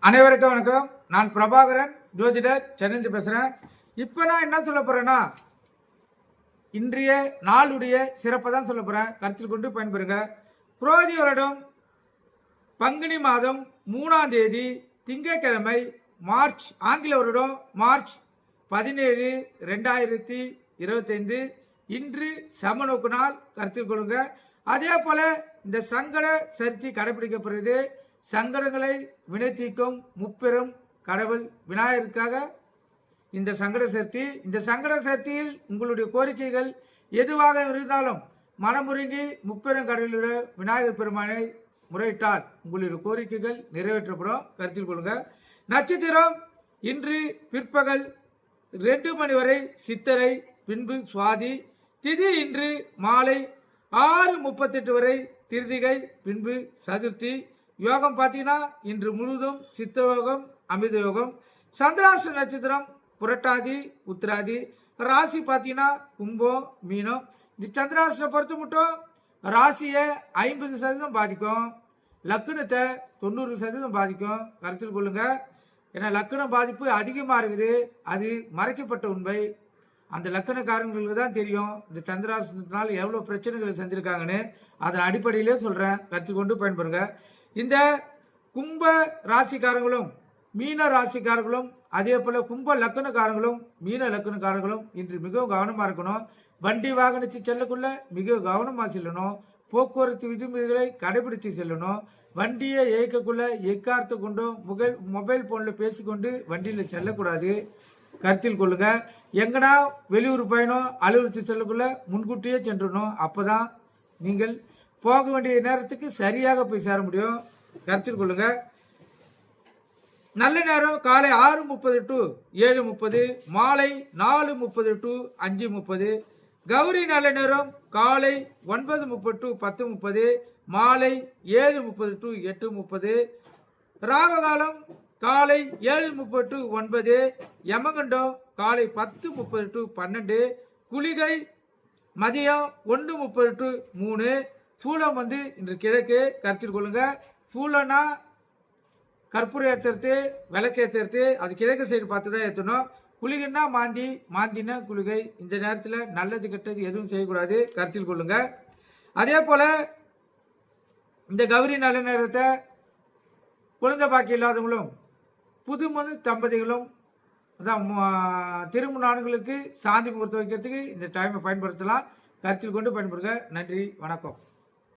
அனைவருக்கும் வணக்கம். நான் பிரபாகரன், ஜோதிடர், சென்னை பேசுகிறேன். இப்போ நான் என்ன சொல்ல போகிறேன்னா, இன்றைய நாளுடைய சிறப்பை தான் சொல்ல போகிறேன். கருத்தில் கொண்டு பயன்பெறுங்க. குரோதி வருடம் பங்குனி மாதம் 3ஆம் தேதி திங்கட்கிழமை, மார்ச் ஆங்கில வருடம் மார்ச் 17, 2025. இன்று சமநோக்கு நாள். கருத்தில் கொள்ளுங்க. அதே போல இந்த சங்கட சதுர்த்தி கடைபிடிக்கப்படுகிறது. சங்கடங்களை வினை தீர்க்கும் முப்பெரும் கடவுள் விநாயகருக்காக இந்த சங்கட சதுர்த்தி. இந்த சங்கட சதுர்த்தியில் உங்களுடைய கோரிக்கைகள் எதுவாக இருந்தாலும் மனமுருகி முப்பெரும் கடவுளுடைய விநாயகர் பெருமானை முறையிட்டால் உங்களுடைய கோரிக்கைகள் நிறைவேற்றப்படும். கருத்தில் கொள்ளுங்க. நட்சத்திரம் இன்று பிற்பகல் 2 மணி வரை சித்திரை, பின்பு சுவாதி. திதி இன்று மாலை 6:38 வரை திருதிகை, பின்பு சதுர்த்தி. யோகம் பார்த்தீங்கன்னா இன்று முழுவதும் சித்த யோகம், அமிர்த யோகம். சந்திராஷ்ட நட்சத்திரம் புரட்டாதி, உத்திராதி. ராசி பார்த்தீங்கன்னா கும்பம், மீனம். இந்த சந்திராஷ்ட பொறுத்து மட்டும் ராசியை 50% பாதிக்கும், லக்னத்தை 90% பாதிக்கும். கருத்தில் கொள்ளுங்க. ஏன்னா லக்னம் பாதிப்பு அதிகமாக இருக்குது. அது மறைக்கப்பட்ட உண்மை. அந்த லக்கணக்காரங்களுக்கு தான் தெரியும் இந்த சந்திராஷ்டத்தினால் எவ்வளோ பிரச்சனைகளை செஞ்சுருக்காங்கன்னு. அதன் அடிப்படையிலே சொல்கிறேன். கருத்து கொண்டு பயன்படுங்க. இந்த கும்ப ராசிக்காரங்களும் மீன ராசிக்காரர்களும் அதே போல கும்ப லக்கணக்காரங்களும் மீன லக்கணக்காரர்களும் இன்று மிகவும் கவனமாக இருக்கணும். வண்டி வாகனத்தை செல்லக்குள்ள மிக கவனமாக செல்லணும். போக்குவரத்து விதிமுறைகளை கடைபிடித்து செல்லணும். வண்டியை இயக்கக்குள்ள எக்காரத்தை கொண்டும் மொபைல் போனில் பேசிக்கொண்டு வண்டியில் செல்லக்கூடாது. கருத்தில் கொள்ளுங்க. எங்கன்னா வெளியூர் பயணம் அலுவலகத்துக்கு செல்லக்குள்ள முன்கூட்டியே சென்றணும். அப்போதான் நீங்கள் போக வேண்டிய நேரத்துக்கு சரியாக போய் சேர முடியும். கருத்தில் கொள்ளுங்க. நல்ல நேரம் காலை 6:30 to 7:30, மாலை 4:30 to 5:30. கௌரி நல்ல நேரம் காலை 9:30 to 10:30, மாலை 7:30 to 8:30. ராவகாலம் காலை 7:30 to 9. யமகண்டம் காலை 10:30 to 12. குளிகை மதியம் 1:30 to 3. சூளம் இன்று கிழக்கு. கருத்தில் கொள்ளுங்க. சூளம்னா கற்பூரம் ஏற்றுறது, விளக்கு ஏற்றுறது, அது கிழக்கு சைடு பார்த்து தான் ஏற்றணும். குளிகைன்னா மாந்தி, மாந்தினா குளிகை. இந்த நேரத்தில் நல்லது கெட்டது எதுவும் செய்யக்கூடாது. கருத்தில் கொள்ளுங்க. அதே போல் இந்த கௌரி நல்ல நேரத்தை குழந்தை பாக்கி இல்லாதவங்களும் புதுமணு தம்பதிகளும் அதான் திருமண ஆண்களுக்கு சாந்தி முகூர்த்தம் வைக்கிறதுக்கு இந்த டைமை பயன்படுத்தலாம். கருத்தில் கொண்டு பயன்படுங்க. நன்றி, வணக்கம்.